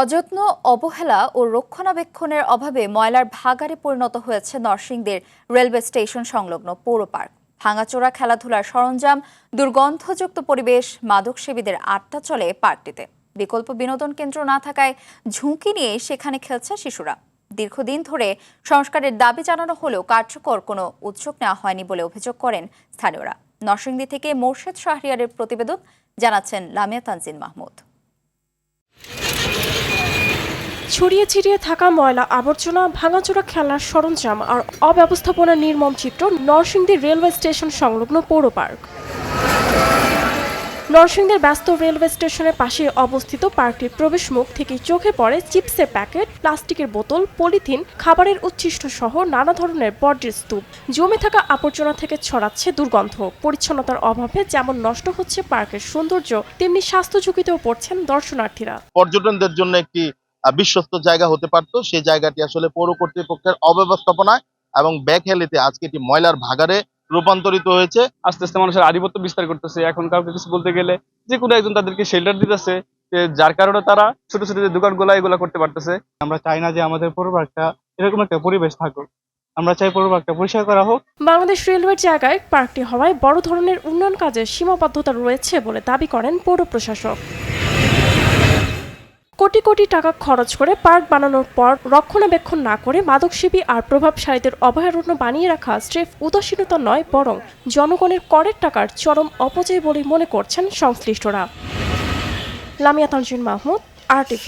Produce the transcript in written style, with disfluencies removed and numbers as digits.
অযত্ন, অবহেলা ও রক্ষণাবেক্ষণের অভাবে ময়লার ভাগাড়ে পরিণত হয়েছে নরসিংদীর রেলওয়ে স্টেশন সংলগ্ন পৌর পার্ক। ভাঙাচোরা খেলাধুলার সরঞ্জাম, দুর্গন্ধযুক্ত পরিবেশ, মাদকসেবীদের আড্ডা চলে পার্কটিতে। বিকল্প বিনোদন কেন্দ্র না থাকায় ঝুঁকি নিয়ে সেখানে খেলছে শিশুরা। দীর্ঘদিন ধরে সংস্কারের দাবি জানানো হলেও কার্যকর কোনো উদ্যোগ নেওয়া হয়নি বলে অভিযোগ করেন স্থানীয়রা। নরসিংদী থেকে মোর্শেদ শাহরিয়ারের প্রতিবেদন, জানাচ্ছেন লামিয়া তানজিন মাহমুদ। ছড়িয়ে ছিটিয়ে থাকা ময়লা আবর্জনা, ভাঙাচোরা খেলার সরঞ্জাম আর অব্যবস্থাপনার নির্মম চিত্র নরসিংদী রেলওয়ে স্টেশন সংলগ্ন পৌর পার্ক। নরসিংদীর ব্যস্ত রেলওয়ে স্টেশনের পাশে অবস্থিত পার্কটির প্রবেশ মুখ থেকে চোখে পড়ে চিপসের প্যাকেট, প্লাস্টিকের বোতল, পলিথিন, খাবারের উচ্ছিষ্ট সহ নানা ধরনের বর্জ্যের স্তূপ। জমে থাকা আবর্জনা থেকে ছড়াচ্ছে দুর্গন্ধ। পরিচ্ছন্নতার অভাবে যেমন নষ্ট হচ্ছে পার্কের সৌন্দর্য, তেমনি স্বাস্থ্য ঝুঁকিতেও পড়ছেন দর্শনার্থীরা। পর্যটনদের জন্য একটি বিশ্বস্ত জায়গা হতে পারতো, সেই জায়গাটি আসলে পৌর কর্তৃপক্ষের অব্যবস্থাপনায় এবং বেখেয়ালিতে আজকে এটি ময়লার ভাগাড়ে রূপান্তরিত হয়েছে। আস্তে আস্তে মানুষের আধিপত্য বিস্তার করতেছে। এখন কাউকে কিছু বলতে গেলে যে কোনো একজন তাদেরকে শেল্টার দিতেছে, যার কারণে তারা ছোট ছোট যে দোকানগুলো এগুলা করতে পারতেছে। আমরা চাই না যে আমাদের পৌর পার্কটা এরকম একটা পরিবেশ থাকুক। আমরা চাই পৌর পার্কটা পরিষ্কার করা হোক। বাংলাদেশ রেলওয়ের জায়গায় পার্কটি হওয়ায় বড় ধরনের উন্নয়ন কাজে সীমাবদ্ধতা রয়েছে বলে দাবি করেন পৌর প্রশাসক। কোটি কোটি টাকা খরচ করে পার্ক বানানোর পর রক্ষণাবেক্ষণ না করে মাদকসেবী আর প্রভাবশালীদের অভয়ারণ্য বানিয়ে রাখা স্রেফ উদাসীনতা নয়, বরং জনগণের করের টাকার চরম অপচয় বলে মনে করছেন সংশ্লিষ্টরা। লামিয়া তানজিন মাহমুদ, RTV।